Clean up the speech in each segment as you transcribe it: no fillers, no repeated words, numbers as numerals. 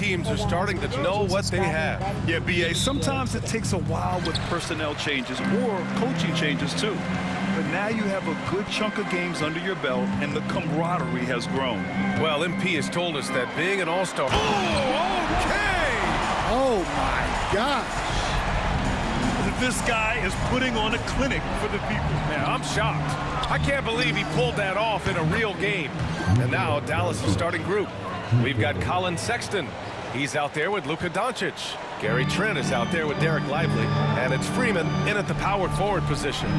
teams are starting to know what they have. Yeah, B.A., sometimes it takes a while with personnel changes or coaching changes, too. But now you have a good chunk of games under your belt, and the camaraderie has grown. Well, MP has told us that being an all-star... Oh, okay! Oh, my gosh. This guy is putting on a clinic for the people. Man, I'm shocked. I can't believe he pulled that off in a real game. And now Dallas' starting group. We've got Colin Sexton. He's out there with Luka Doncic. Gary Trent is out there with Derek Lively. And it's Freeman in at the power forward position.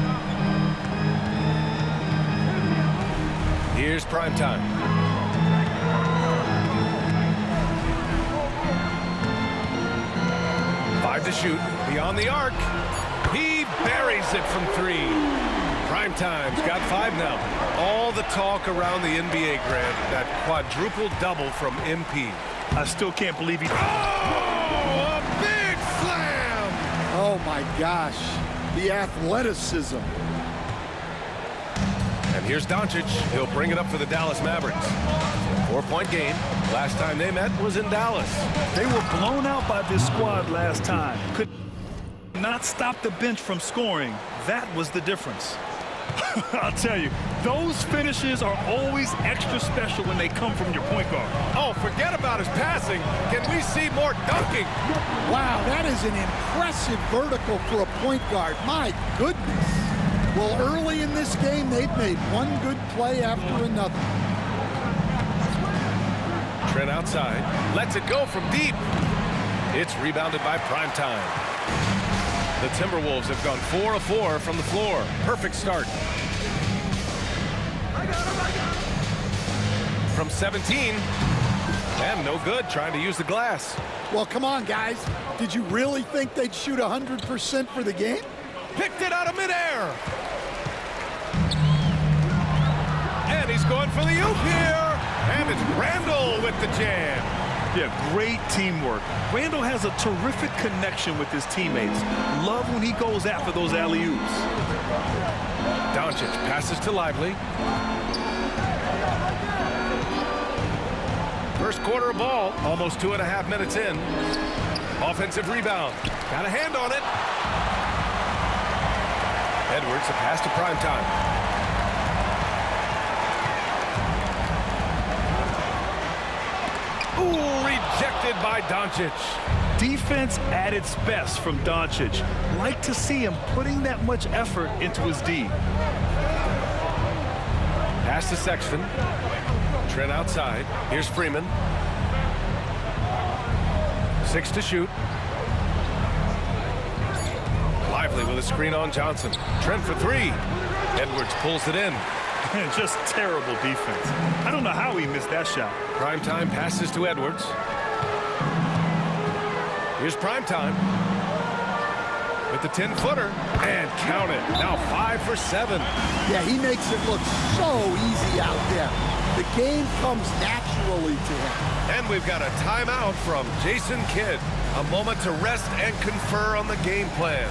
Here's primetime. Five to shoot. Beyond the arc. He buries it from three. Primetime's got 5 now. All the talk around the NBA, Grant. That quadruple double from MP. I still can't believe he... Oh, a big slam! Oh, my gosh. The athleticism. And here's Doncic. He'll bring it up for the Dallas Mavericks. 4-point game. Last time they met was in Dallas. They were blown out by this squad last time. Could not stop the bench from scoring. That was the difference. I'll tell you, those finishes are always extra special when they come from your point guard. Oh, forget about his passing. Can we see more dunking? Wow, that is an impressive vertical for a point guard. My goodness. Well, early in this game, they've made one good play after another. Trent outside. Lets it go from deep. It's rebounded by Primetime. The Timberwolves have gone 4 of 4 from the floor. Perfect start. From 17. And no good trying to use the glass. Well, come on, guys. Did you really think they'd shoot 100% for the game? Picked it out of midair. And he's going for the oop here. And it's Randall with the jam. Yeah, great teamwork. Randall has a terrific connection with his teammates. Love when he goes after those alley-oops. Doncic passes to Lively. First quarter of ball, almost 2.5 minutes in. Offensive rebound. Got a hand on it. Edwards, a pass to Primetime. Ooh, rejected by Doncic. Defense at its best from Doncic. Like to see him putting that much effort into his D. Pass to Sexton. Trent outside. Here's Freeman. 6 to shoot. Lively with a screen on Johnson. Trent for 3. Edwards pulls it in. Just terrible defense. I don't know how he missed that shot. Primetime passes to Edwards. Here's Primetime with the 10-footer. And count it. Now 5 for 7. Yeah, he makes it look so easy out there. The game comes naturally to him. And we've got a timeout from Jason Kidd. A moment to rest and confer on the game plan.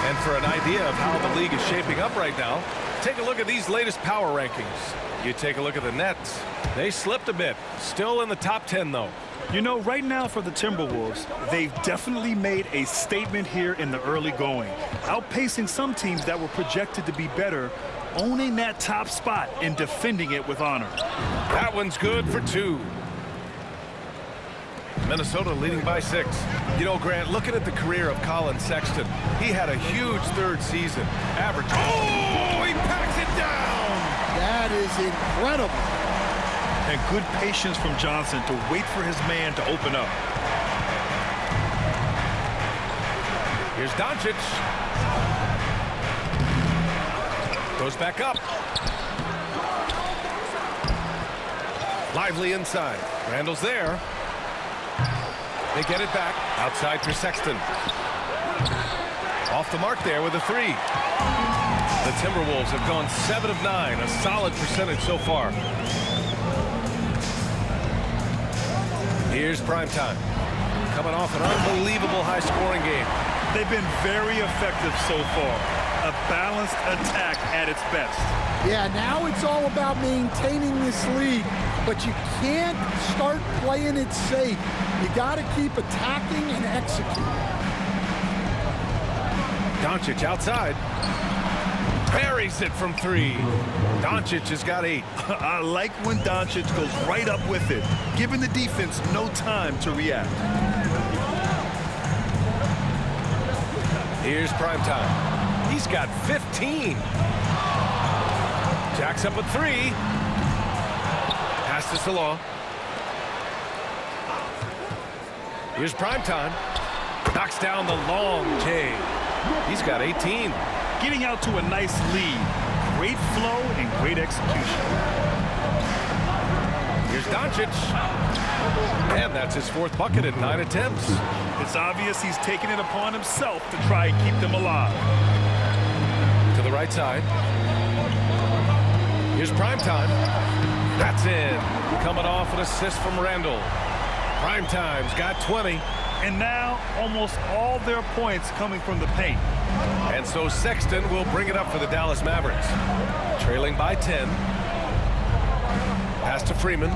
And for an idea of how the league is shaping up right now, take a look at these latest power rankings. You take a look at the Nets. They slipped a bit. Still in the top 10, though. You know, right now for the Timberwolves, they've definitely made a statement here in the early going, outpacing some teams that were projected to be better, owning that top spot and defending it with honor. That one's good for 2. Minnesota leading by 6. You know, Grant, looking at the career of Colin Sexton, he had a huge 3rd season. Average. Oh, he packs it down! That is incredible. And good patience from Johnson to wait for his man to open up. Here's Doncic. Goes back up. Lively inside. Randall's there. They get it back. Outside for Sexton. Off the mark there with a 3. The Timberwolves have gone 7 of 9. A solid percentage so far. Here's Primetime. Coming off an unbelievable high-scoring game. They've been very effective so far. a balanced attack at its best. Yeah, now it's all about maintaining this lead, but you can't start playing it safe. You got to keep attacking and executing. Doncic outside. Buries it from 3. Doncic has got 8. I like when Doncic goes right up with it, giving the defense no time to react. Here's prime time. He's got 15. Jacks up at 3. Pass to Salah. Here's prime time. Knocks down the long J. He's got 18. Getting out to a nice lead. Great flow and great execution. Here's Doncic. And that's his 4th bucket in 9 attempts. It's obvious he's taking it upon himself to try and keep them alive. To the right side. Here's prime time. That's in. Coming off an assist from Randall. Prime time's got 20. And now almost all their points coming from the paint. And so Sexton will bring it up for the Dallas Mavericks. Trailing by 10. Pass to Freeman.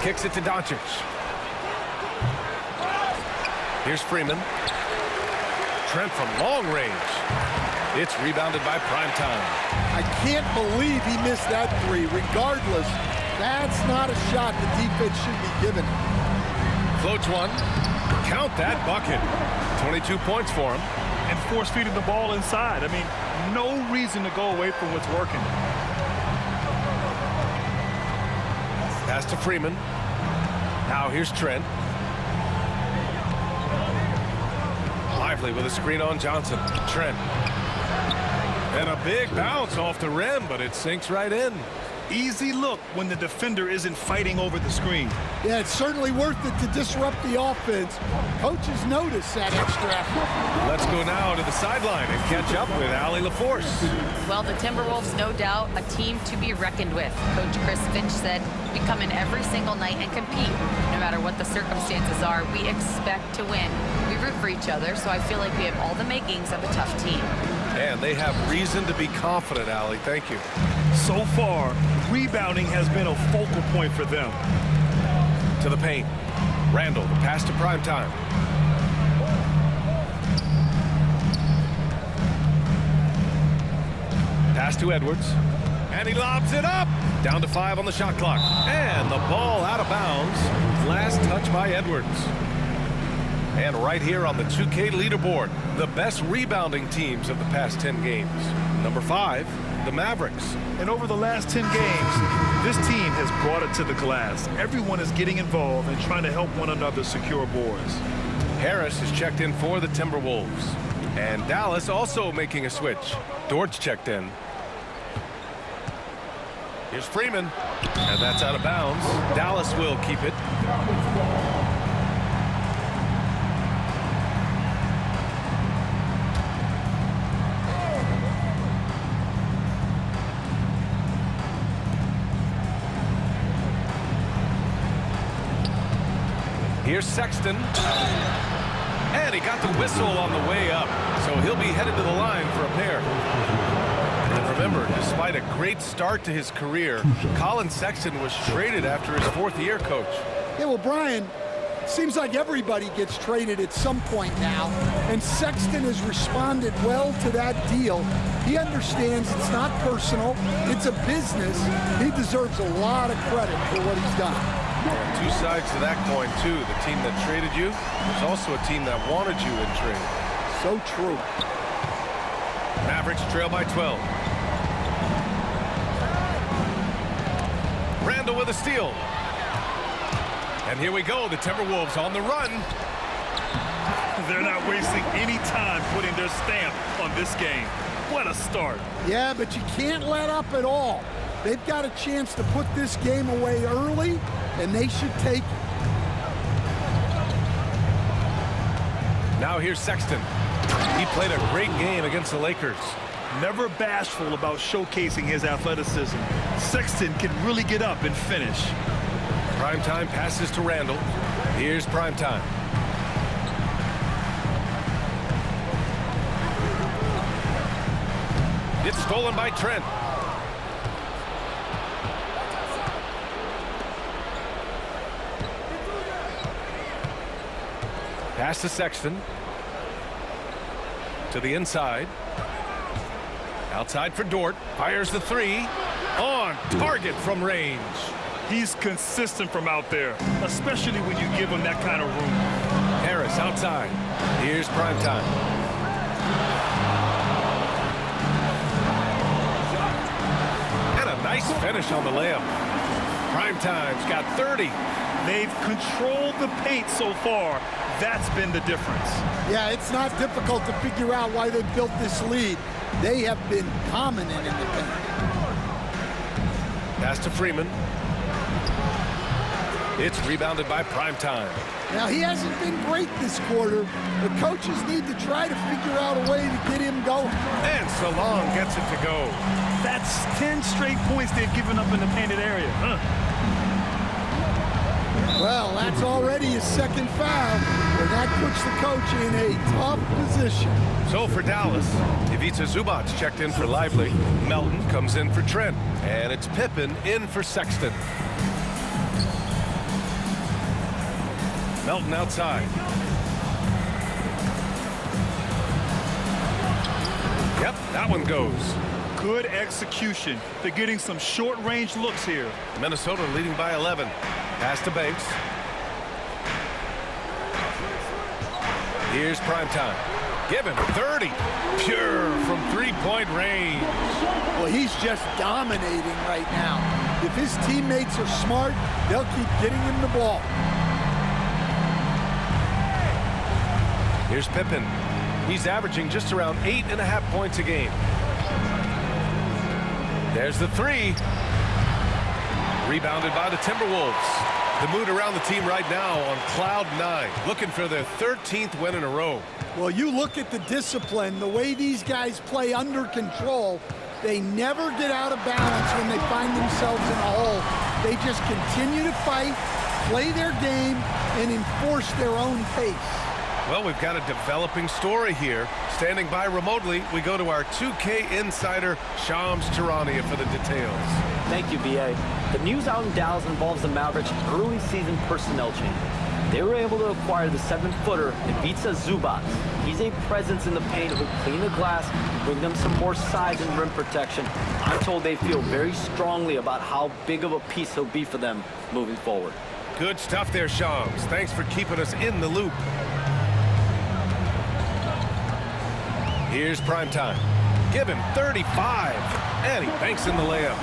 Kicks it to Doncic. Here's Freeman. Trent from long range. It's rebounded by Primetime. I can't believe he missed that 3. Regardless, that's not a shot the defense should be giving. Floats one. Count that bucket. 22 points for him. And force-feeding the ball inside. I mean, no reason to go away from what's working. Pass to Freeman. Now here's Trent. Lively with a screen on Johnson. Trent. And a big bounce off the rim, but it sinks right in. Easy look when the defender isn't fighting over the screen. Yeah, it's certainly worth it to disrupt the offense. Coaches notice that extra effort. Let's go now to the sideline and catch up with Allie LaForce. Well, the Timberwolves, no doubt, a team to be reckoned with. Coach Chris Finch said, we come in every single night and compete. No matter what the circumstances are, we expect to win. We root for each other, so I feel like we have all the makings of a tough team. And they have reason to be confident, Allie. Thank you. So far, rebounding has been a focal point for them. To the paint. Randall, the pass to Primetime. Pass to Edwards. And he lobs it up. Down to 5 on the shot clock. And the ball out of bounds. Last touch by Edwards. And right here on the 2K leaderboard, the best rebounding teams of the past 10 games. Number 5, the Mavericks. And over the last 10 games, this team has brought it to the glass. Everyone is getting involved and trying to help one another secure boards. Harris is checked in for the Timberwolves. And Dallas also making a switch. Dortch checked in. Here's Freeman. And that's out of bounds. Dallas will keep it. Here's Sexton. And he got the whistle on the way up. So he'll be headed to the line for a pair. And remember, despite a great start to his career, Colin Sexton was traded after his 4th year, Coach. Yeah, well, Brian, seems like everybody gets traded at some point now, and Sexton has responded well to that deal. He understands it's not personal, it's a business. He deserves a lot of credit for what he's done. And 2 sides to that coin, too. The team that traded you, there's also a team that wanted you in trade. So true. Mavericks trail by 12. Randall with a steal. And here we go, the Timberwolves on the run. They're not wasting any time putting their stamp on this game. What a start. Yeah, but you can't let up at all. They've got a chance to put this game away early, and they should take it. Now here's Sexton. He played a great game against the Lakers. Never bashful about showcasing his athleticism. Sexton can really get up and finish. Primetime passes to Randall. Here's Primetime. It's stolen by Trent. Pass to Sexton. To the inside. Outside for Dort. Fires the three. On target from range. He's consistent from out there, especially when you give him that kind of room. Harris outside. Here's Primetime. And a nice finish on the layup. Primetime's got 30. They've controlled the paint so far. That's been the difference. Yeah, it's not difficult to figure out why they built this lead. They have been dominant in the paint. Pass to Freeman. It's rebounded by Primetime. Now, he hasn't been great this quarter. The coaches need to try to figure out a way to get him going. And Salon gets it to go. That's 10 straight points they've given up in the painted area. Well, that's already his second foul, and that puts the coach in a tough position. So for Dallas, Ivica Zubac checked in for Lively. Melton comes in for Trent. And it's Pippen in for Sexton. Melton outside. Yep, that one goes. Good execution. They're getting some short-range looks here. Minnesota leading by 11. Pass to Banks. Here's Primetime. Given 30. Pure from three-point range. Well, he's just dominating right now. If his teammates are smart, they'll keep getting him the ball. Here's Pippen. He's averaging just around 8.5 points a game. There's the three. Rebounded by the Timberwolves. The mood around the team right now on cloud 9, looking for their 13th win in a row. Well, you look at the discipline, the way these guys play under control, they never get out of balance when they find themselves in a hole. They just continue to fight, play their game, and enforce their own pace. Well, we've got a developing story here. Standing by remotely, we go to our 2K insider, Shams Charania, for the details. Thank you, B.A. The news out in Dallas involves the Mavericks' early season personnel change. They were able to acquire the 7-footer, Ivica Zubac. He's a presence in the paint who'll clean the glass, bring them some more size and rim protection. I'm told they feel very strongly about how big of a piece he'll be for them moving forward. Good stuff there, Shams. Thanks for keeping us in the loop. Here's Primetime. Given 35. And he banks in the layup.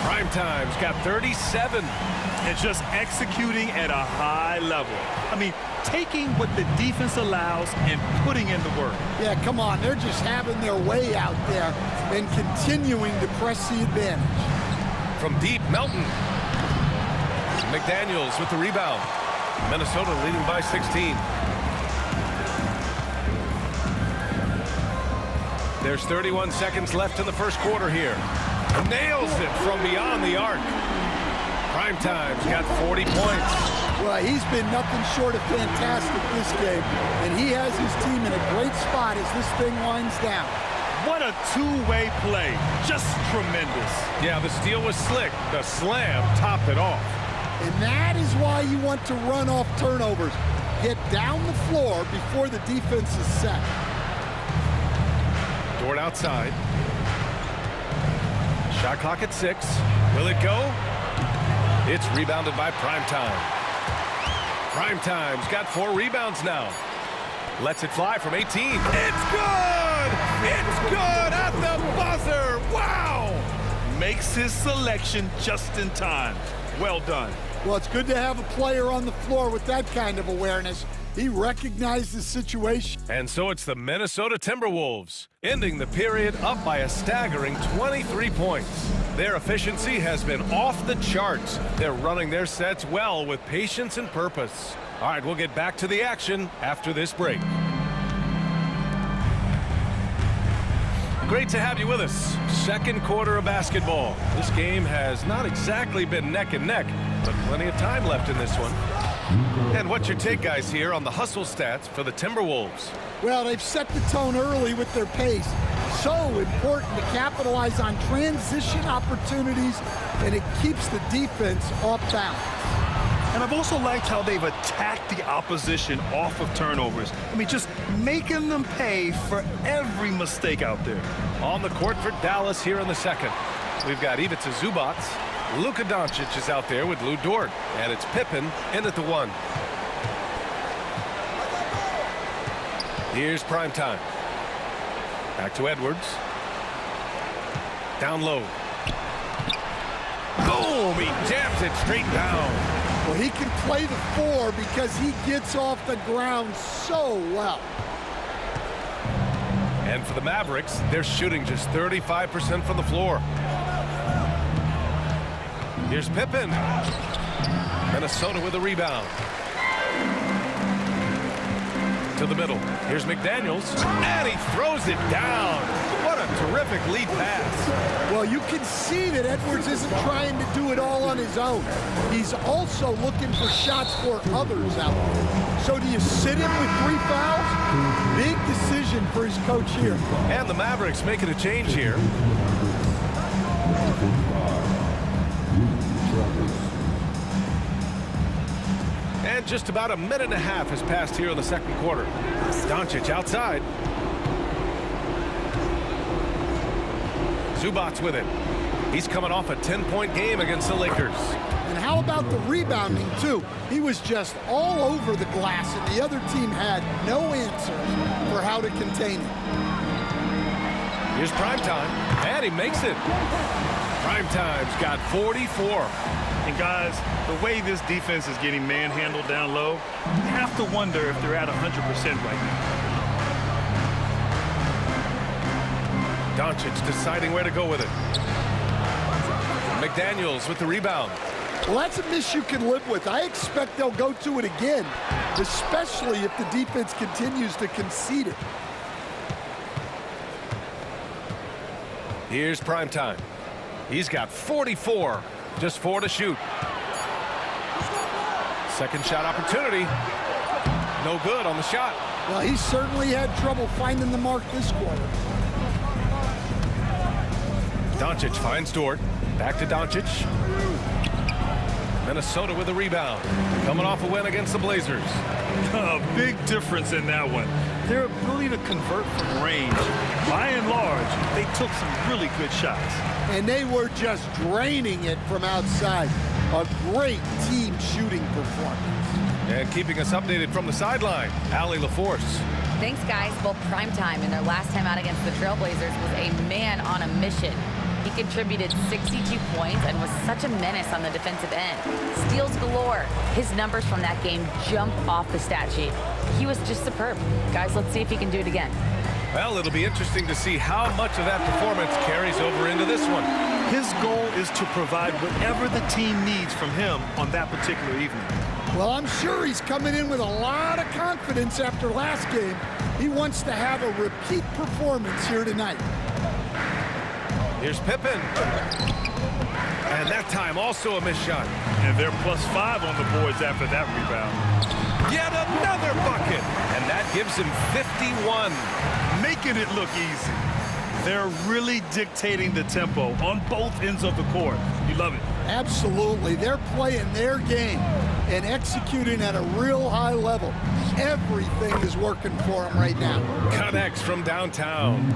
Primetime's got 37. And just executing at a high level. I mean, taking what the defense allows and putting in the work. Yeah, come on. They're just having their way out there and continuing to press the advantage. From deep, Melton. McDaniels with the rebound. Minnesota leading by 16. There's 31 seconds left in the first quarter here. Nails it from beyond the arc. Primetime's got 40 points. Well, he's been nothing short of fantastic this game, and he has his team in a great spot as this thing winds down. What a two-way play. Just tremendous. Yeah, the steal was slick. The slam topped it off. And that is why you want to run off turnovers. Get down the floor before the defense is set. Dort outside. Shot clock at 6. Will it go? It's rebounded by Primetime. Primetime's got 4 rebounds now. Lets it fly from 18. It's good! It's good at the buzzer! Wow! Makes his selection just in time. Well done. Well, it's good to have a player on the floor with that kind of awareness. He recognized the situation. And so it's the Minnesota Timberwolves, ending the period up by a staggering 23 points. Their efficiency has been off the charts. They're running their sets well with patience and purpose. All right, we'll get back to the action after this break. Great to have you with us. Second quarter of basketball. This game has not exactly been neck and neck, but plenty of time left in this one. And what's your take, guys, here on the hustle stats for the Timberwolves? Well, they've set the tone early with their pace. so important to capitalize on transition opportunities, and it keeps the defense off balance. And I've also liked how they've attacked the opposition off of turnovers. I mean, just making them pay for every mistake out there. On the court for Dallas here in the second. We've got Ivica Zubac. Luka Doncic is out there with Lou Dort. And it's Pippen in at the 1. Here's prime time. Back to Edwards. Down low. Boom! He jams it straight down. Well, he can play the 4 because he gets off the ground so well. And for the Mavericks, they're shooting just 35% from the floor. Here's Pippen. Minnesota with a rebound. To the middle. Here's McDaniels. And he throws it down. What a terrific lead pass. Well, you can see that Edwards isn't trying to do it all on his own. He's also looking for shots for others out there. So do you sit him with 3 fouls? Big decision for his coach here. And the Mavericks making a change here. And just about a minute and a half has passed here in the second quarter. Doncic outside. Zubac with it. He's coming off a 10-point game against the Lakers. And how about the rebounding, too? He was just all over the glass, and the other team had no answers for how to contain it. Here's Primetime, and he makes it. Primetime's got 44. And guys, the way this defense is getting manhandled down low, you have to wonder if they're at 100% right now. Doncic deciding where to go with it. McDaniels with the rebound. Well, that's a miss you can live with. I expect they'll go to it again, especially if the defense continues to concede it. Here's Primetime. He's got 44. Just 4 to shoot. Second shot opportunity. No good on the shot. Well, he certainly had trouble finding the mark this quarter. Doncic finds Dort. Back to Doncic. Minnesota with a rebound. Coming off a win against the Blazers. A big difference in that one. Their ability to convert from range. By and large, they took some really good shots. And they were just draining it from outside. A great team shooting performance. And keeping us updated from the sideline, Allie LaForce. Thanks, guys. Well, Primetime in their last time out against the Trailblazers was a man on a mission. He contributed 62 points and was such a menace on the defensive end. Steals galore. His numbers from that game jump off the stat sheet. He was just superb. Guys, let's see if he can do it again. Well, it'll be interesting to see how much of that performance carries over into this one. His goal is to provide whatever the team needs from him on that particular evening. Well, I'm sure he's coming in with a lot of confidence after last game. He wants to have a repeat performance here tonight. Here's Pippen. And that time also a missed shot. And they're +5 on the boards after that rebound. Yet another bucket. And that gives him 51. Making it look easy. They're really dictating the tempo on both ends of the court. You love it. Absolutely. They're playing their game and executing at a real high level. Everything is working for them right now. Connects from downtown.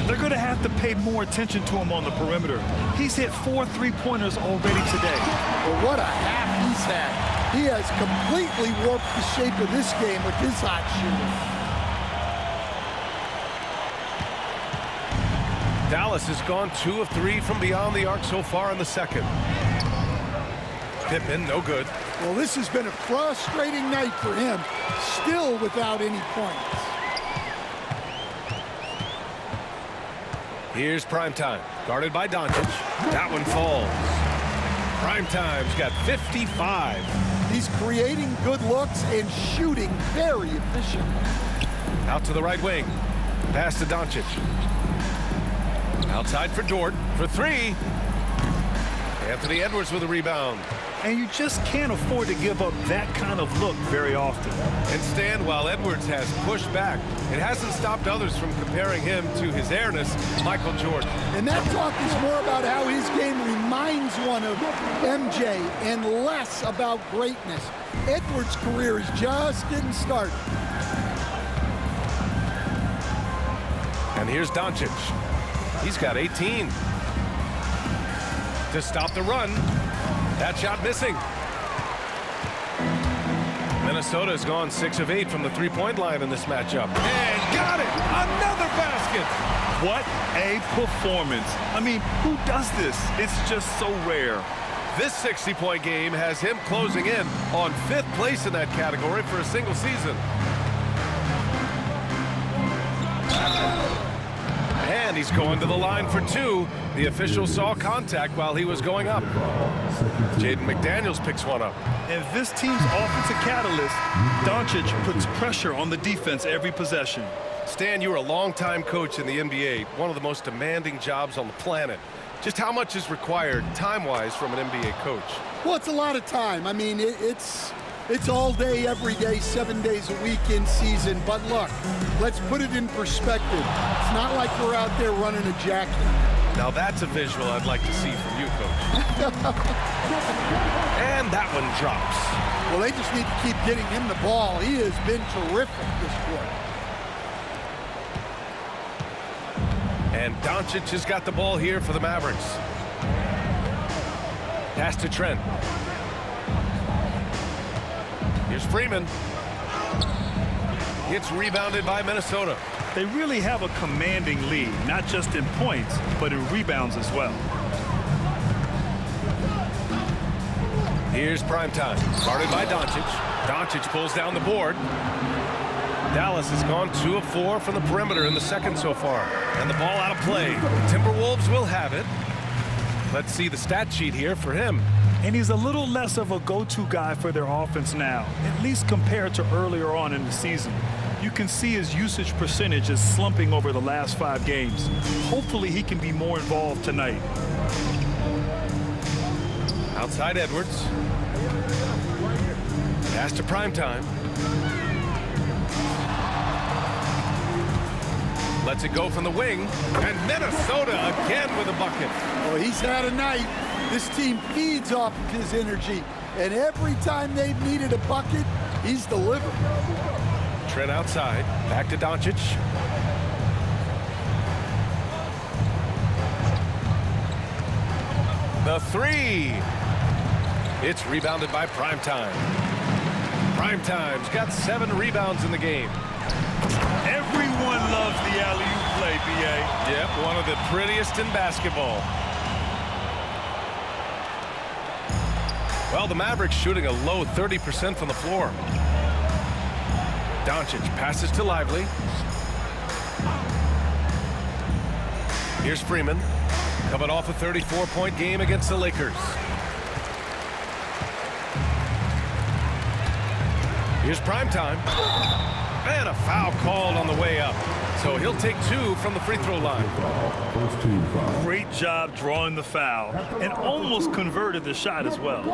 They're going to have to pay more attention to him on the perimeter. He's hit 4 3-pointers already today. Well, what a half he's had. He has completely warped the shape of this game with his hot shooting. Dallas has gone 2 of 3 from beyond the arc so far in the second. Pippen, no good. Well, this has been a frustrating night for him, still without any points. Here's Primetime, guarded by Doncic. That one falls. Primetime's got 55. He's creating good looks and shooting very efficient. Out to the right wing. Pass to Doncic. Outside for Dort for 3. Anthony Edwards with a rebound. And you just can't afford to give up that kind of look very often. And Stan, while Edwards has pushed back, it hasn't stopped others from comparing him to his airness, Michael Jordan. And that talk is more about how his game reminds one of MJ and less about greatness. Edwards' career is just getting started. And here's Doncic. He's got 18. To stop the run. That shot missing. Minnesota has gone 6 of 8 from the three-point line in this matchup. And got it! Another basket! What a performance. I mean, who does this? It's just so rare. This 60-point game has him closing in on 5th place in that category for a single season. And he's going to the line for 2. The official saw contact while he was going up. Jaden McDaniels picks one up. And this team's offensive catalyst, Doncic, puts pressure on the defense every possession. Stan, you were a longtime coach in the NBA, one of the most demanding jobs on the planet. Just how much is required time-wise from an NBA coach? Well, it's a lot of time. I mean, it's all day, every day, 7 days a week in season. But look, let's put it in perspective. It's not like we're out there running a jacket. Now that's a visual I'd like to see from you, Coach. And that one drops. Well, they just need to keep getting him the ball. He has been terrific this quarter. And Doncic has got the ball here for the Mavericks. Pass to Trent. Here's Freeman. It's rebounded by Minnesota. They really have a commanding lead, not just in points, but in rebounds as well. Here's primetime, guarded by Doncic. Doncic pulls down the board. Dallas has gone 2 of 4 from the perimeter in the second so far. And the ball out of play. Timberwolves will have it. Let's see the stat sheet here for him. And he's a little less of a go-to guy for their offense now, at least compared to earlier on in the season. You can see his usage percentage is slumping over the last 5 games. Hopefully he can be more involved tonight. Outside Edwards. Pass to primetime. Lets it go from the wing. And Minnesota again with a bucket. Oh, he's had a night. This team feeds off of his energy. And every time they've needed a bucket, he's delivered. Trent outside. Back to Doncic. The 3. It's rebounded by Primetime. Primetime's got 7 rebounds in the game. Everyone loves the alley-oop play, B.A. Yep, one of the prettiest in basketball. Well, the Mavericks shooting a low 30% from the floor. Doncic passes to Lively. Here's Freeman, coming off a 34-point game against the Lakers. Here's Primetime. And a foul called on the way up. So he'll take 2 from the free throw line. Great job drawing the foul and almost converted the shot as well.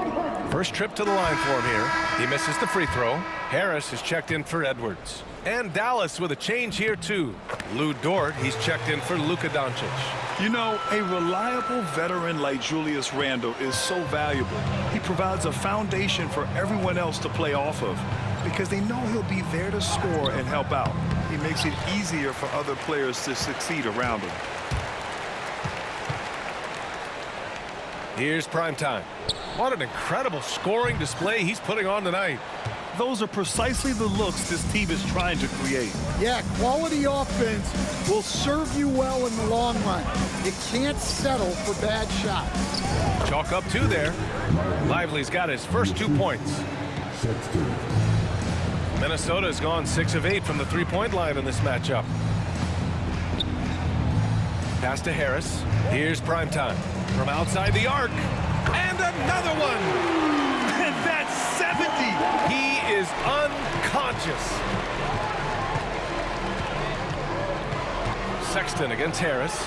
First trip to the line for him here. He misses the free throw. Harris is checked in for Edwards. And Dallas with a change here too. Lou Dort, he's checked in for Luka Doncic. You know, a reliable veteran like Julius Randle is so valuable. He provides a foundation for everyone else to play off of because they know he'll be there to score and help out. He makes it easier for other players to succeed around him. Here's Primetime. What an incredible scoring display he's putting on tonight. Those are precisely the looks this team is trying to create. Yeah, quality offense will serve you well in the long run. You can't settle for bad shots. Chalk up 2 there. Lively's got his first 2 points. Minnesota has gone 6 of 8 from the three-point line in this matchup. Pass to Harris. Here's Primetime from outside the arc. And another one. And that's 70. He is unconscious. Sexton against Harris.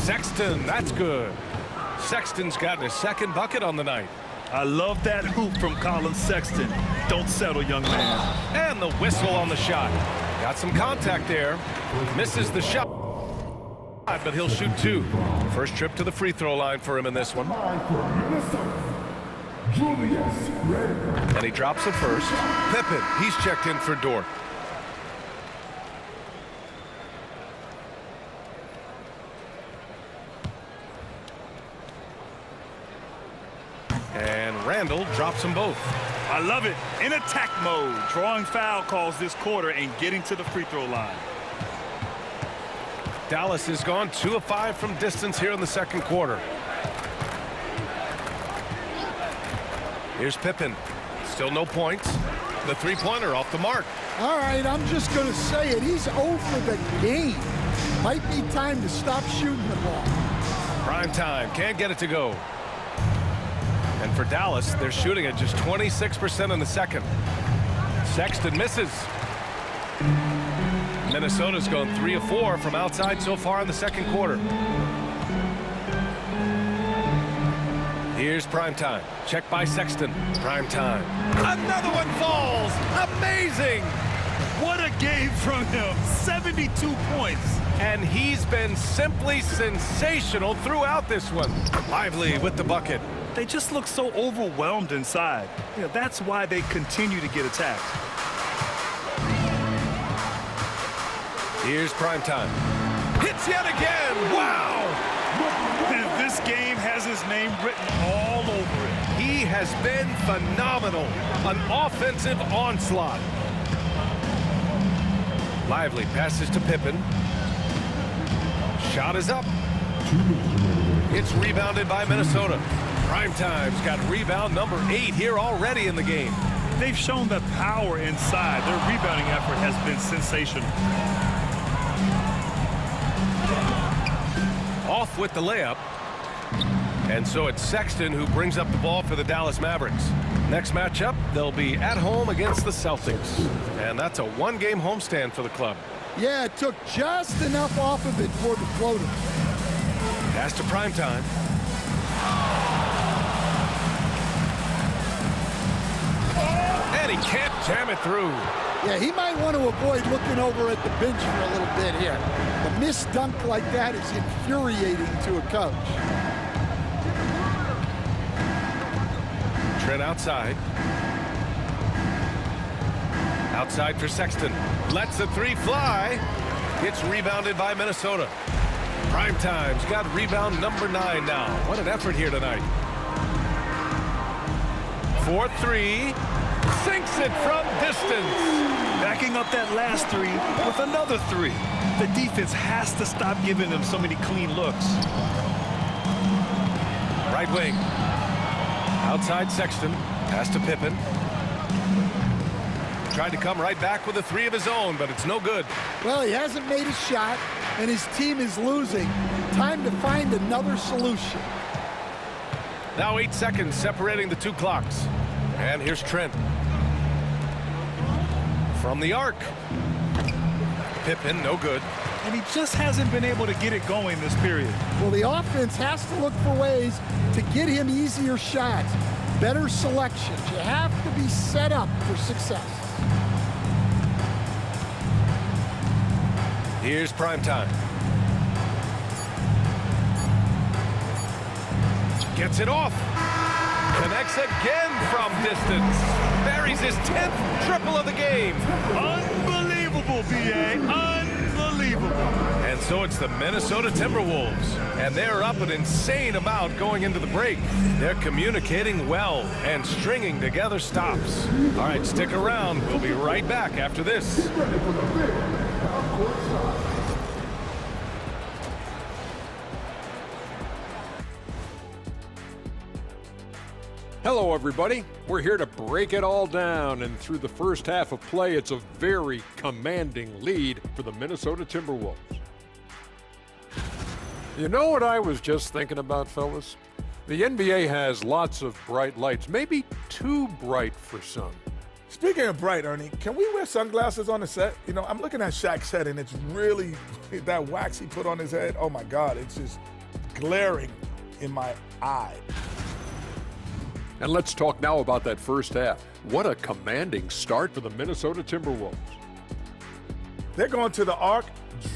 Sexton, that's good. Sexton's gotten his second bucket on the night. I love that hoop from Colin Sexton. Don't settle, young man. And the whistle on the shot. Got some contact there. Misses the shot, but he'll shoot two. First trip to the free throw line for him in this one. And he drops it first. Pippen, he's checked in for Dort. And Randall drops them both. I love it. In attack mode, drawing foul calls this quarter and getting to the free throw line. Dallas has gone 2 of 5 from distance here in the second quarter. Here's Pippen. Still no points. The three-pointer off the mark. All right, I'm just going to say it. He's 0 for the game. Might be time to stop shooting the ball. Prime time. Can't get it to go. And for Dallas, they're shooting at just 26% in the second. Sexton misses. Minnesota's gone 3 of 4 from outside so far in the second quarter. Here's prime time. Check by Sexton. Prime time. Another one falls. Amazing. What a game from him. 72 points. And he's been simply sensational throughout this one. Lively with the bucket. They just look so overwhelmed inside. You know, that's why they continue to get attacked. Here's prime time. Hits yet again. Wow. And this game has his name written all over it. He has been phenomenal. An offensive onslaught. Lively passes to Pippen. Shot is up. It's rebounded by Minnesota. Primetime's got rebound number 8 here already in the game. They've shown the power inside. Their rebounding effort has been sensational. Off with the layup. And so it's Sexton who brings up the ball for the Dallas Mavericks. Next matchup, they'll be at home against the Celtics. And that's a one-game homestand for the club. Yeah, it took just enough off of it for the floater. Pass to primetime. And he can't jam it through. Yeah, he might want to avoid looking over at the bench for a little bit here. A missed dunk like that is infuriating to a coach. Trent outside. Outside for Sexton. Lets the three fly. It's rebounded by Minnesota. Primetime's got rebound number 9 now. What an effort here tonight. 4-3. Sinks it from distance. Backing up that last three with another three. The defense has to stop giving them so many clean looks. Right wing. Outside Sexton. Pass to Pippen. Tried to come right back with a 3 of his own, but it's no good. Well, he hasn't made a shot, and his team is losing. Time to find another solution. Now 8 seconds separating the two clocks. And here's Trent. From the arc. Pippen, no good. And he just hasn't been able to get it going this period. Well, the offense has to look for ways to get him easier shots, better selections. You have to be set up for success. Here's primetime. Gets it off. Connects again from distance. Buries his 10th triple of the game. Unbelievable, B.A. Unbelievable. And so it's the Minnesota Timberwolves. And they're up an insane amount going into the break. They're communicating well and stringing together stops. All right, stick around. We'll be right back after this. Hello, everybody. We're here to break it all down, and through the first half of play, it's a very commanding lead for the Minnesota Timberwolves. You know what I was just thinking about, fellas? The NBA has lots of bright lights, maybe too bright for some. Speaking of bright, Ernie, can we wear sunglasses on the set? You know, I'm looking at Shaq's head, and it's really, that wax he put on his head, oh my God, it's just glaring in my eye. And let's talk now about that first half. What a commanding start for the Minnesota Timberwolves. They're going to the arc,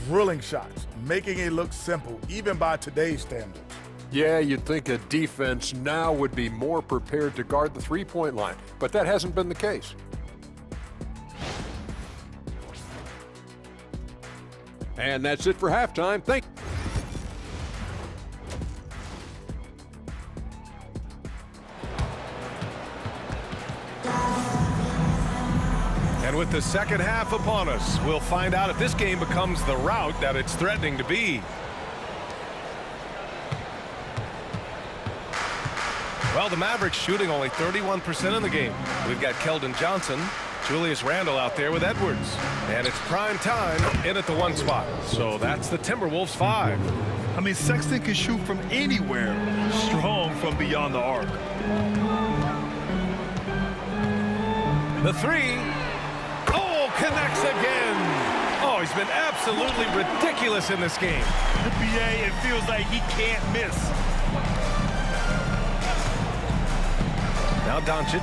drilling shots, making it look simple, even by today's standards. Yeah, you'd think a defense now would be more prepared to guard the three-point line, but that hasn't been the case. And that's it for halftime. And with the second half upon us, we'll find out if this game becomes the rout that it's threatening to be. Well, the Mavericks shooting only 31% in the game. We've got Keldon Johnson, Julius Randle out there with Edwards. And it's prime time in at the one spot. So that's the Timberwolves 5. I mean, Sexton can shoot from anywhere, strong from beyond the arc. The three. Oh, connects again. Oh, he's been absolutely ridiculous in this game. The BA, it feels like he can't miss. Now Doncic.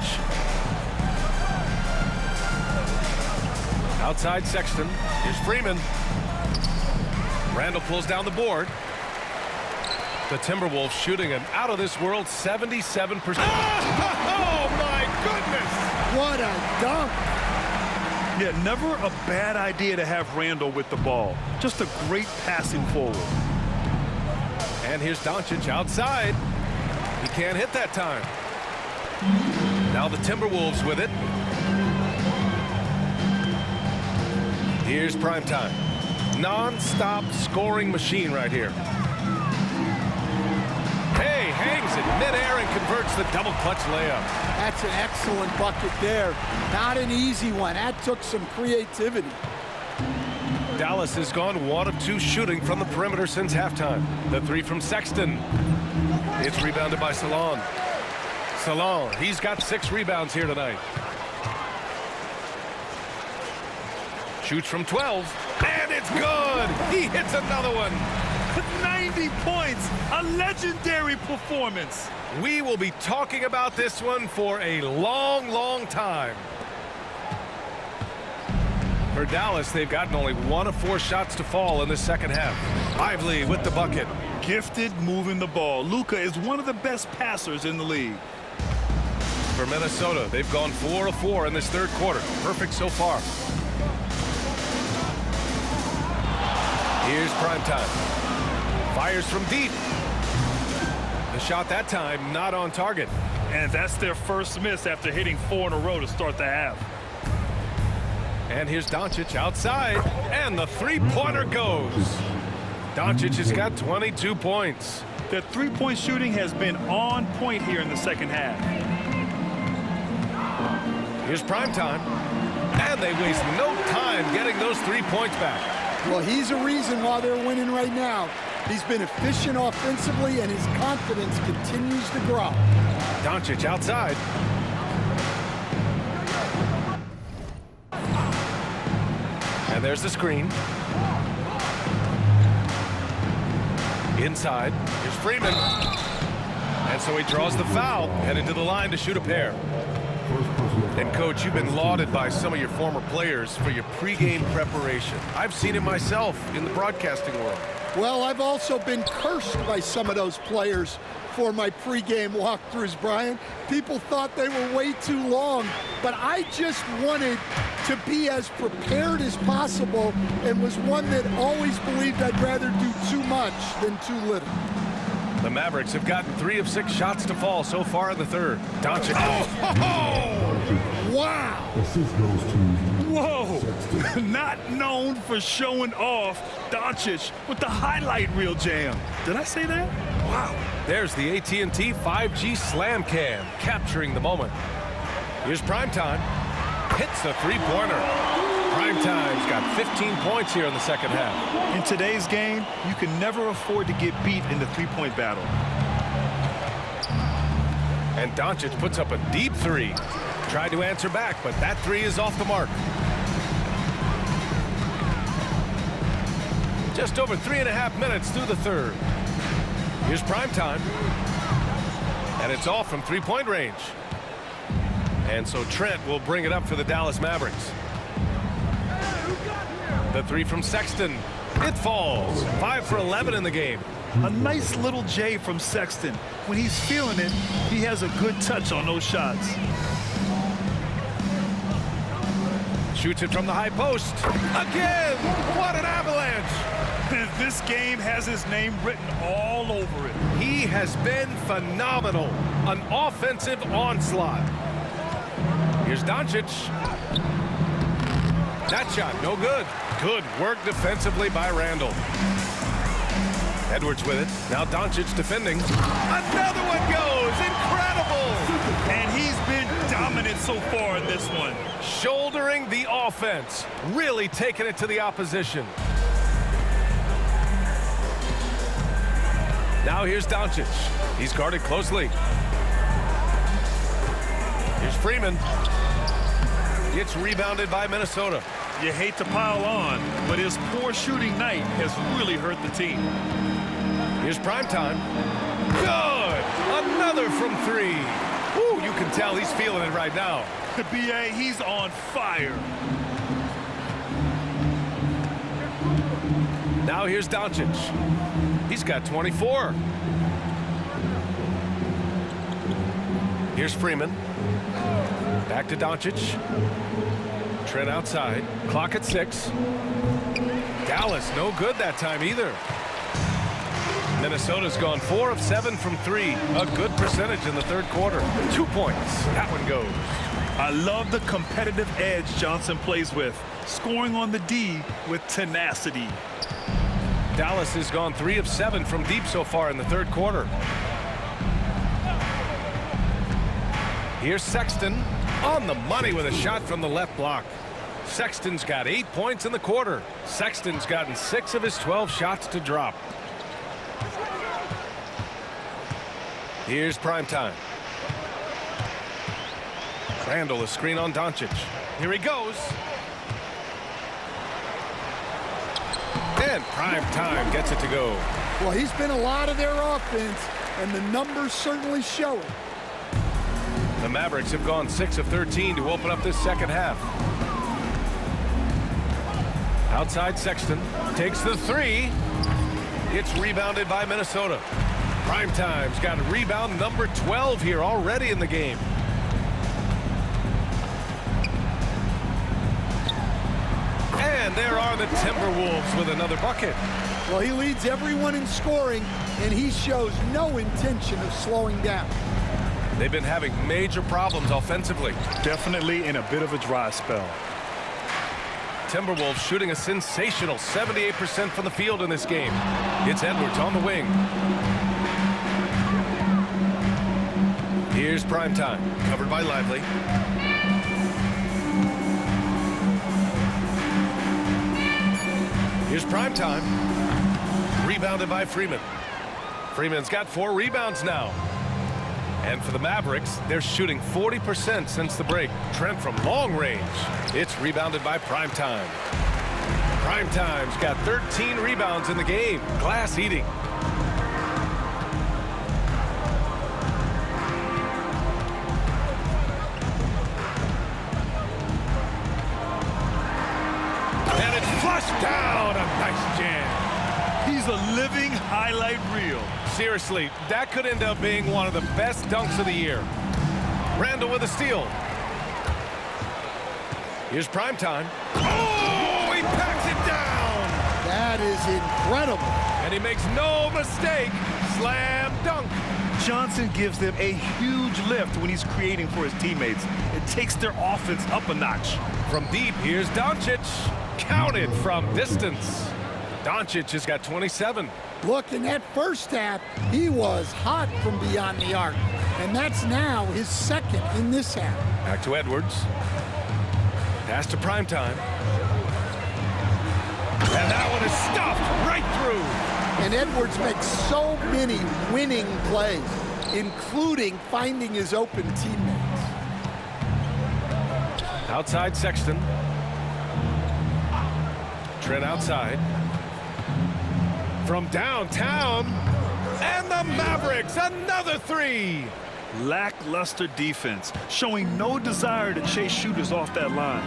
Outside Sexton. Here's Freeman. Randle pulls down the board. The Timberwolves shooting an out-of-this-world 77%. Oh, my goodness! What a dunk. Yeah, never a bad idea to have Randle with the ball. Just a great passing forward. And here's Doncic outside. He can't hit that time. Now the Timberwolves with it. Here's prime time. Non-stop scoring machine right here. Hey, hangs it midair and converts the double clutch layup. That's an excellent bucket there. Not an easy one. That took some creativity. Dallas has gone 1 of 2 shooting from the perimeter since halftime. The three from Sexton. It's rebounded by Salon. Salon, he's got 6 rebounds here tonight. Shoots from 12, and it's good. He hits another one. 90 points, a legendary performance. We will be talking about this one for a long, long time. For Dallas, they've gotten only 1 of 4 shots to fall in the second half. Lively with the bucket. Gifted moving the ball. Luka is one of the best passers in the league. For Minnesota, they've gone 4 of 4 in this third quarter. Perfect so far. Here's prime time. Fires from deep. The shot that time not on target. And that's their first miss after hitting 4 in a row to start the half. And here's Doncic outside, and the three-pointer goes. Doncic has got 22 points. Their three-point shooting has been on point here in the second half. Here's prime time, and they waste no time getting those 3 points back. Well, he's a reason why they're winning right now. He's been efficient offensively, and his confidence continues to grow. Doncic outside. And there's the screen. Inside. Here's Freeman. And so he draws the foul, headed to the line to shoot a pair. And, Coach, you've been lauded by some of your former players for your pregame preparation. I've seen it myself in the broadcasting world. Well, I've also been cursed by some of those players for my pregame walkthroughs, Brian. People thought they were way too long, but I just wanted to be as prepared as possible and was one that always believed I'd rather do too much than too little. The Mavericks have gotten 3 of 6 shots to fall so far in the third. Doncic. Wow! Whoa! Not known for showing off, Doncic with the highlight reel jam. Did I say that? Wow. There's the AT&T 5G Slam Cam, capturing the moment. Here's Primetime. Hits the three-pointer. Primetime's got 15 points here in the second half. In today's game, you can never afford to get beat in the three-point battle. And Doncic puts up a deep three. Tried to answer back, but that three is off the mark. Just over 3.5 minutes through the third. Here's prime time. And it's off from three-point range. And so Trent will bring it up for the Dallas Mavericks. The three from Sexton. It falls. 5 for 11 in the game. A nice little J from Sexton. When he's feeling it, he has a good touch on those shots. Shoots it from the high post. Again! What an avalanche! This game has his name written all over it. He has been phenomenal. An offensive onslaught. Here's Doncic. That shot, no good. Good work defensively by Randall. Edwards with it. Now Doncic defending. Another one goes. Incredible! And he's been dominant so far in this one. Shouldering the offense. Really taking it to the opposition. Now here's Doncic. He's guarded closely. Here's Freeman. Gets rebounded by Minnesota. You hate to pile on, but his poor shooting night has really hurt the team. Here's prime time. Good! Another from three. Woo, you can tell he's feeling it right now. B.A., he's on fire. Now here's Doncic. He's got 24. Here's Freeman. Back to Doncic. Trent outside. Clock at 6. Dallas no good that time either. Minnesota's gone 4 of 7 from 3. A good percentage in the third quarter. 2 points. That one goes. I love the competitive edge Johnson plays with, scoring on the D with tenacity. Dallas has gone 3 of 7 from deep so far in the third quarter. Here's Sexton on the money with a shot from the left block. Sexton's got 8 points in the quarter. Sexton's gotten 6 of his 12 shots to drop. Here's prime time. Randall, a screen on Doncic. Here he goes. And prime time gets it to go. Well, he's been a lot of their offense, and the numbers certainly show it. The Mavericks have gone 6 of 13 to open up this second half. Outside Sexton takes the 3. It's rebounded by Minnesota. Primetime's got rebound number 12 here already in the game. And there are the Timberwolves with another bucket. Well, he leads everyone in scoring, and he shows no intention of slowing down. They've been having major problems offensively. Definitely in a bit of a dry spell. Timberwolves shooting a sensational 78% from the field in this game. It's Edwards on the wing. Here's prime time, covered by Lively. Here's prime time, rebounded by Freeman. Freeman's got 4 rebounds now. And for the Mavericks, they're shooting 40% since the break. Trent from long range. It's rebounded by Primetime. Primetime's got 13 rebounds in the game. Glass eating. And it's flushed down. A nice jam. He's a living highlight reel. Seriously, that could end up being one of the best dunks of the year. Randall with a steal. Here's Primetime. Oh, he packs it down. That is incredible. And he makes no mistake. Slam dunk. Johnson gives them a huge lift when he's creating for his teammates. It takes their offense up a notch. From deep, here's Doncic. Counted from distance. Doncic has got 27. Look, in that first half, he was hot from beyond the arc. And that's now his second in this half. Back to Edwards. Pass to Primetime. And that one is stuffed right through. And Edwards makes so many winning plays, including finding his open teammates. Outside Sexton. Trent outside. From downtown. And the Mavericks, another three. Lackluster defense, showing no desire to chase shooters off that line.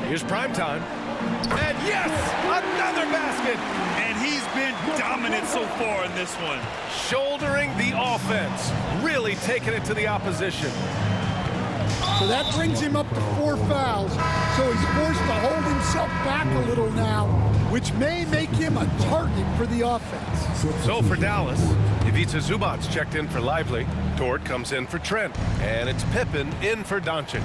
Here's primetime. And yes, another basket. And he's been dominant so far in this one. Shouldering the offense, really taking it to the opposition. So that brings him up to 4 fouls. So he's forced to hold himself back a little now, which may make him a target for the offense. So for Dallas, Ivica Zubac's checked in for Lively. Dort comes in for Trent. And it's Pippen in for Doncic.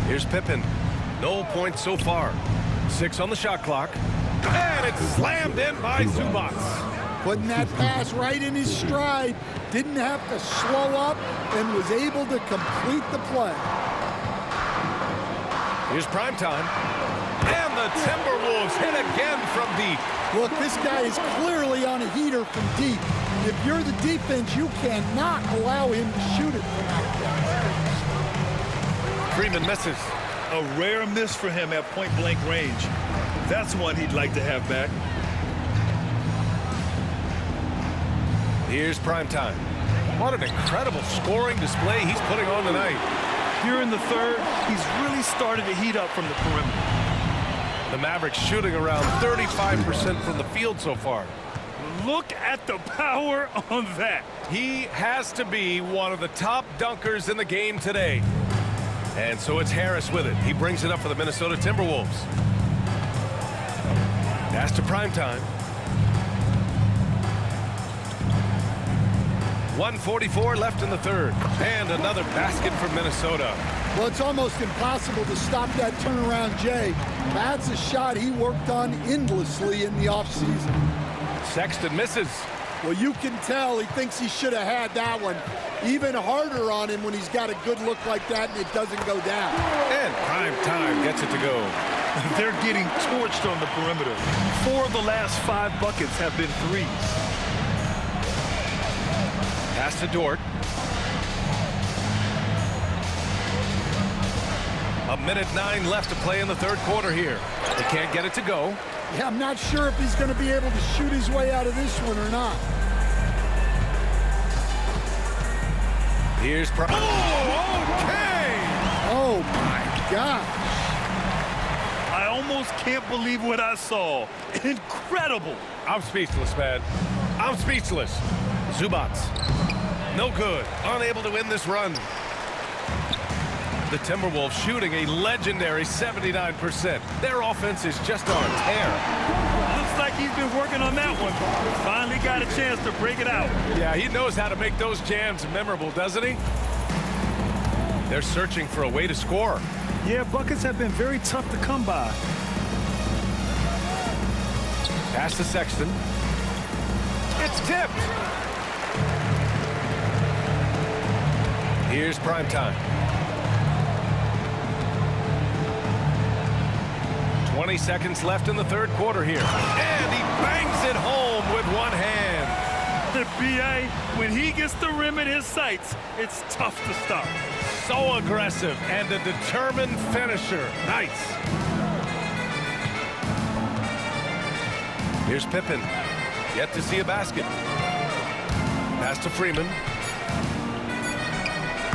Here's Pippen. No points so far. 6 on the shot clock. And it's slammed in by Zubac. Putting that pass right in his stride. Didn't have to slow up and was able to complete the play. Here's primetime. And the Timberwolves hit again from deep. Look, this guy is clearly on a heater from deep. If you're the defense, you cannot allow him to shoot it from out there. Freeman misses. A rare miss for him at point-blank range. That's one he'd like to have back. Here's primetime. What an incredible scoring display he's putting on tonight. Here in the third, he's really started to heat up from the perimeter. The Mavericks shooting around 35% from the field so far. Look at the power on that. He has to be one of the top dunkers in the game today. And so it's Harris with it. He brings it up for the Minnesota Timberwolves. Pass to primetime. 1:44 left in the third. And another basket for Minnesota. Well, it's almost impossible to stop that turnaround, Jay. That's a shot he worked on endlessly in the offseason. Sexton misses. Well, you can tell he thinks he should have had that one. Even harder on him when he's got a good look like that and it doesn't go down. And primetime gets it to go. They're getting torched on the perimeter. 4 of the last 5 buckets have been threes. Pass to Dort. 1:09 left to play in the third quarter here. They can't get it to go. Yeah, I'm not sure if he's going to be able to shoot his way out of this one or not. Here's okay! Oh, my gosh. I almost can't believe what I saw. Incredible. I'm speechless, man. I'm speechless. Zubac. No good. Unable to win this run. The Timberwolves shooting a legendary 79%. Their offense is just on tear. Looks like he's been working on that one. Finally got a chance to break it out. Yeah, he knows how to make those jams memorable, doesn't he? They're searching for a way to score. Yeah, buckets have been very tough to come by. Pass to Sexton. It's tipped. Here's primetime. 20 seconds left in the third quarter here. And he bangs it home with one hand. The BA, when he gets the rim in his sights, it's tough to stop. So aggressive and a determined finisher. Nice. Here's Pippen. Yet to see a basket. Pass to Freeman.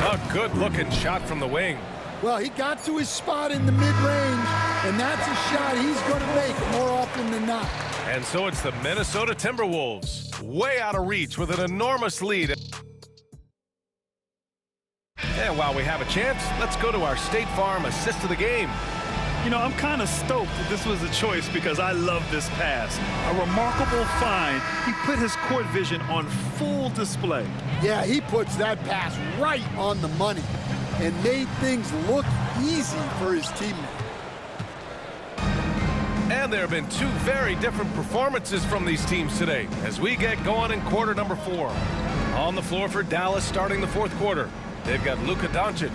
A good-looking shot from the wing. Well, he got to his spot in the mid-range, and that's a shot he's going to make more often than not. And so it's the Minnesota Timberwolves, way out of reach with an enormous lead. And while we have a chance, let's go to our State Farm assist of the game. You know, I'm kind of stoked that this was a choice because I love this pass. A remarkable find. He put his court vision on full display. Yeah, he puts that pass right on the money and made things look easy for his teammate. And there have been 2 very different performances from these teams today as we get going in quarter number 4. On the floor for Dallas starting the fourth quarter. They've got Luka Doncic.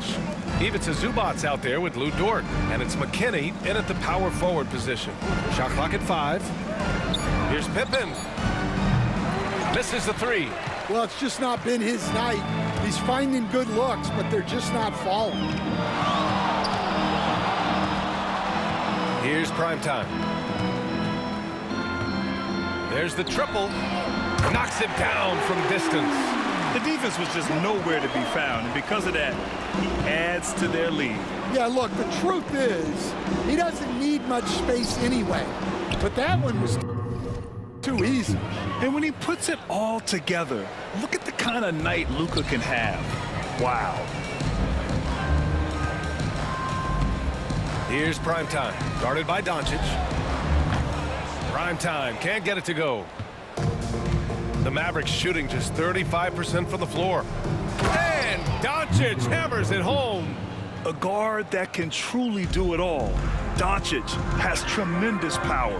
Ivica Zubac's out there with Lou Dort. And it's McKinney in at the power forward position. Shot clock at 5. Here's Pippen. Misses the 3. Well, it's just not been his night. He's finding good looks, but they're just not falling. Here's primetime. There's the triple. Knocks it down from distance. The defense was just nowhere to be found, and because of that, he adds to their lead. Yeah, look, the truth is, he doesn't need much space anyway. But that one was too easy. And when he puts it all together, look at the kind of night Luka can have. Wow. Here's Primetime, guarded by Doncic. Primetime can't get it to go. The Mavericks shooting just 35% from the floor. And Doncic hammers it home. A guard that can truly do it all. Doncic has tremendous power.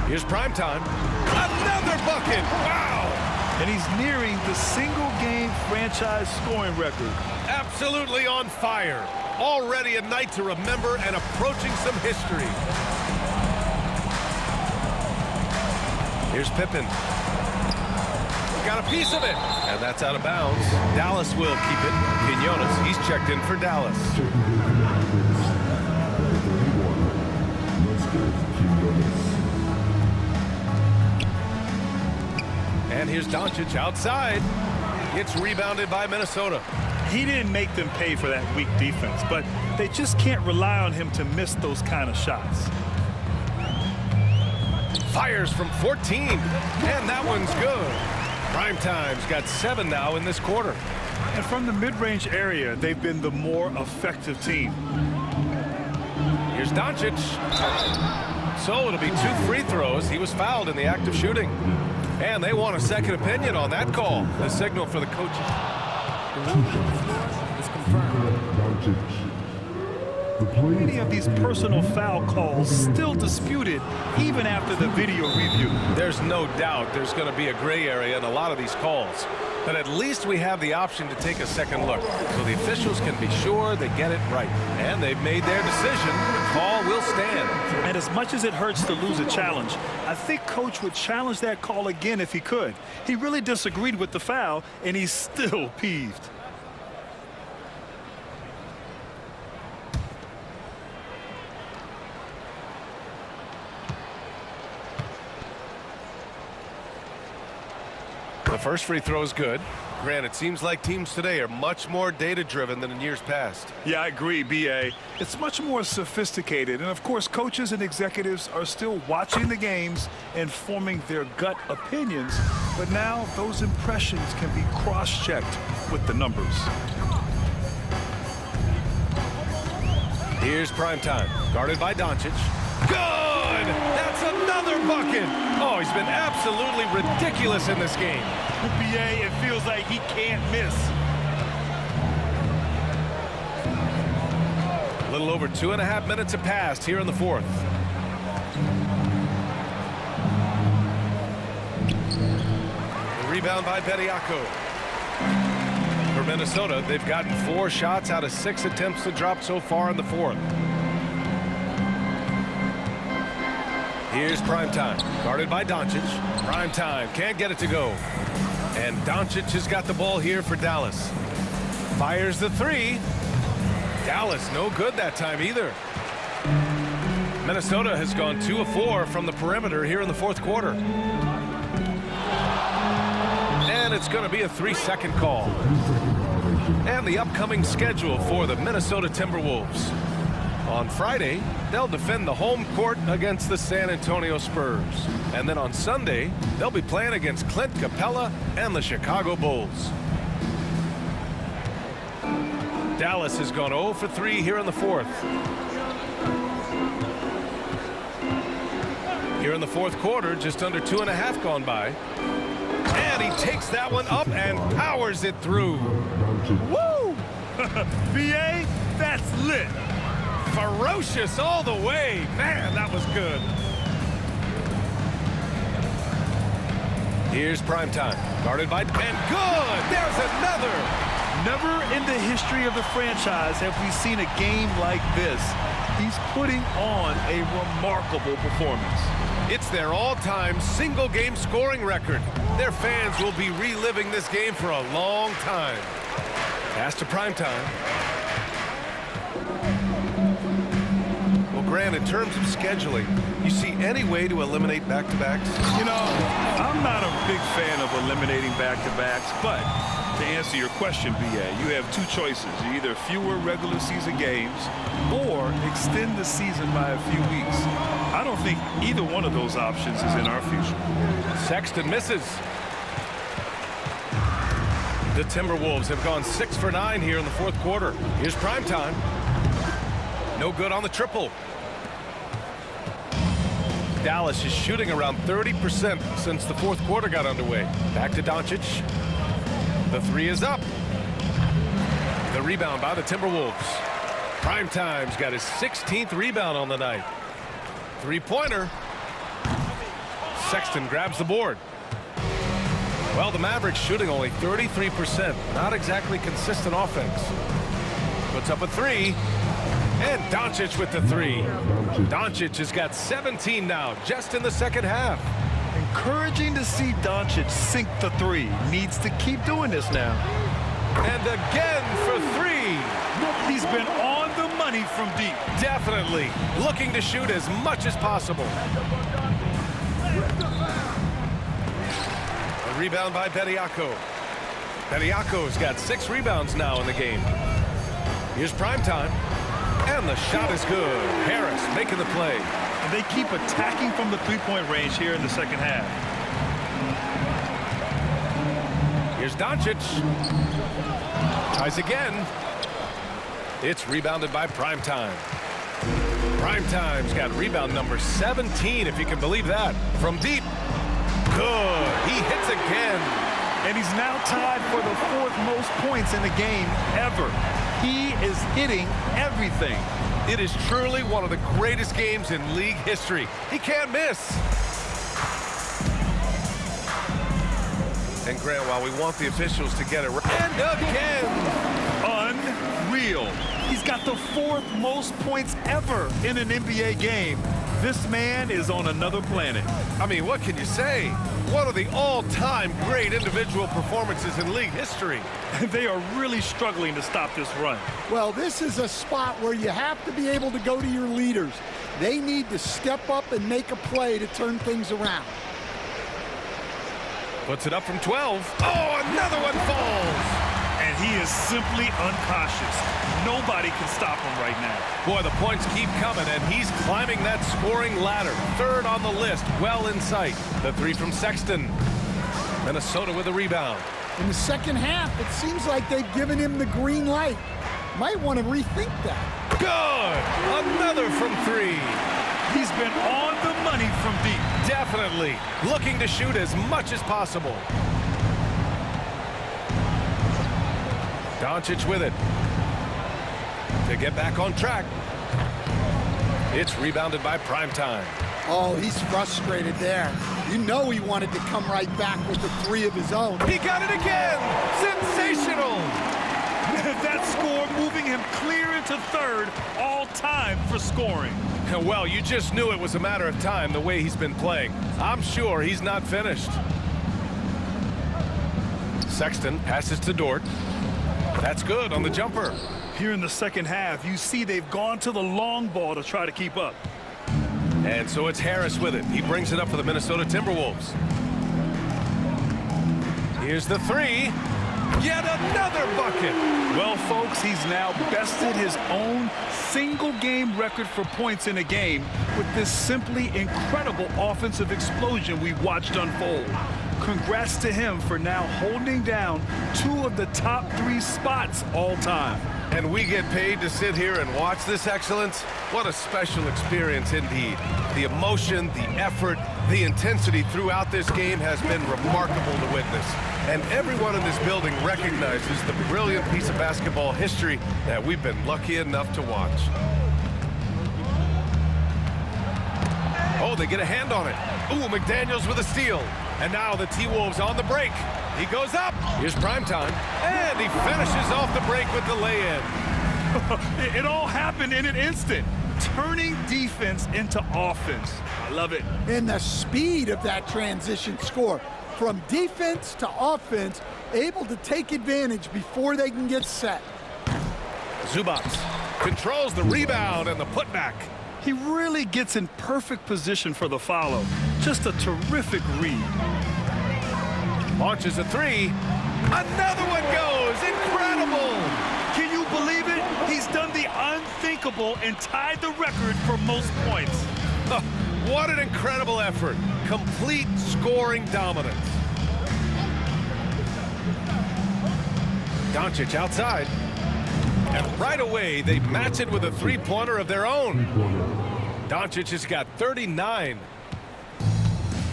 Here's Primetime. Another bucket. Wow. And he's nearing the single-game franchise scoring record. Absolutely on fire. Already a night to remember and approaching some history. Here's Pippen. Got a piece of it. And that's out of bounds. Dallas will keep it. Quinones, he's checked in for Dallas. And here's Doncic outside. It's rebounded by Minnesota. He didn't make them pay for that weak defense, but they just can't rely on him to miss those kind of shots. Fires from 14, and that one's good. Primetime's got 7 now in this quarter. And from the mid-range area, they've been the more effective team. Here's Doncic. So it'll be 2 free throws. He was fouled in the act of shooting. And they want a second opinion on that call. The signal for the coaches. It's confirmed. Many of these personal foul calls still disputed even after the video review. There's no doubt there's going to be a gray area in a lot of these calls. But at least we have the option to take a second look. So the officials can be sure they get it right. And they've made their decision. The call will stand. And as much as it hurts to lose a challenge, I think Coach would challenge that call again if he could. He really disagreed with the foul, and he's still peeved. The first free throw is good. Granted, it seems like teams today are much more data-driven than in years past. Yeah, I agree, B.A. It's much more sophisticated. And, of course, coaches and executives are still watching the games and forming their gut opinions. But now those impressions can be cross-checked with the numbers. Here's Primetime, guarded by Doncic. Good! That's another bucket! Oh, he's been absolutely ridiculous in this game. B.A., it feels like he can't miss. A little over 2.5 minutes have passed here in the fourth. The rebound by Bediako. For Minnesota, they've gotten 4 shots out of 6 attempts to drop so far in the fourth. Here's Primetime, guarded by Doncic. Primetime can't get it to go. And Doncic has got the ball here for Dallas. Fires the 3. Dallas no good that time either. Minnesota has gone 2 of 4 from the perimeter here in the fourth quarter. And it's going to be a 3-second call. And the upcoming schedule for the Minnesota Timberwolves. On Friday, they'll defend the home court against the San Antonio Spurs. And then on Sunday, they'll be playing against Clint Capella and the Chicago Bulls. Dallas has gone 0 for 3 here in the fourth. Here in the fourth quarter, just under 2.5 gone by. And he takes that one up and powers it through. Woo! B.A., that's lit. Ferocious all the way. Man, that was good. Here's Primetime, guarded by, and good. There's another. Never in the history of the franchise have we seen a game like this. He's putting on a remarkable performance. It's their all-time single-game scoring record. Their fans will be reliving this game for a long time. Pass to Primetime. Will Grant, in terms of scheduling, you see any way to eliminate back-to-backs? You know, I'm not a big fan of eliminating back-to-backs, but to answer your question, B.A., you have two choices. Either fewer regular season games or extend the season by a few weeks. I don't think either one of those options is in our future. Sexton misses. The Timberwolves have gone 6 for 9 here in the fourth quarter. Here's primetime. No good on the triple. Dallas is shooting around 30% since the fourth quarter got underway. Back to Doncic. The three is up. The rebound by the Timberwolves. Primetime's got his 16th rebound on the night. Three-pointer. Sexton grabs the board. Well, the Mavericks shooting only 33%. Not exactly consistent offense. Puts up a three. And Doncic with the three. Doncic has got 17 now, just in the second half. Encouraging to see Doncic sink the three. Needs to keep doing this now. And again for three. He's been on the money from deep. Definitely looking to shoot as much as possible. A rebound by Bediako. Bediako's got 6 rebounds now in the game. Here's primetime. And the shot is good. Harris making the play. And they keep attacking from the three-point range here in the second half. Here's Doncic. Tries again. It's rebounded by Primetime. Primetime's got rebound number 17, if you can believe that. From deep. Good. He hits again. And he's now tied for the 4th most points in the game ever. He is hitting everything. It is truly one of the greatest games in league history. He can't miss. And Grant, while we want the officials to get it right. And again. Unreal. He's got the 4th most points ever in an NBA game. This man is on another planet. I mean, what can you say? One of the all-time great individual performances in league history. They are really struggling to stop this run. Well, this is a spot where you have to be able to go to your leaders. They need to step up and make a play to turn things around. Puts it up from 12. Oh, another one falls. And he is simply uncautious. Nobody can stop him right now. Boy, the points keep coming, and he's climbing that scoring ladder. 3rd on the list, well in sight. The three from Sexton. Minnesota with a rebound. In the second half, it seems like they've given him the green light. Might want to rethink that. Good! Another from 3. He's been on the money from deep. Definitely looking to shoot as much as possible. Doncic with it. To get back on track. It's rebounded by Primetime. Oh, he's frustrated there. You know he wanted to come right back with the 3 of his own. He got it again! Sensational! That score moving him clear into 3rd all-time for scoring. Well, you just knew it was a matter of time the way he's been playing. I'm sure he's not finished. Sexton passes to Dort. That's good on the jumper. Here in the second half, you see they've gone to the long ball to try to keep up. And so it's Harris with it. He brings it up for the Minnesota Timberwolves. Here's the 3. Yet another bucket. Well, folks, he's now bested his own single-game record for points in a game with this simply incredible offensive explosion we watched unfold. Congrats to him for now holding down 2 of the top 3 spots all time. And we get paid to sit here and watch this excellence? What a special experience indeed. The emotion, the effort, the intensity throughout this game has been remarkable to witness. And everyone in this building recognizes the brilliant piece of basketball history that we've been lucky enough to watch. Oh, they get a hand on it. Ooh, McDaniels with a steal. And now the T-Wolves on the break. He goes up. Here's Primetime. And he finishes off the break with the lay-in. It all happened in an instant. Turning defense into offense. I love it. And the speed of that transition score. From defense to offense, able to take advantage before they can get set. Zubac controls the rebound and the putback. He really gets in perfect position for the follow. Just a terrific read. Launches a three. Another one goes. Incredible. Can you believe it? He's done the unthinkable and tied the record for most points. What an incredible effort. Complete scoring dominance. Doncic outside. And right away, they match it with a three-pointer of their own. Doncic has got 39.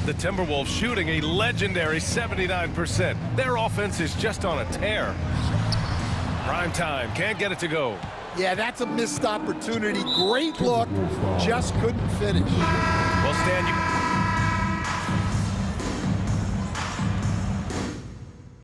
The Timberwolves shooting a legendary 79%. Their offense is just on a tear. Prime time, can't get it to go. Yeah, that's a missed opportunity. Great look, just couldn't finish. Well, Stan, you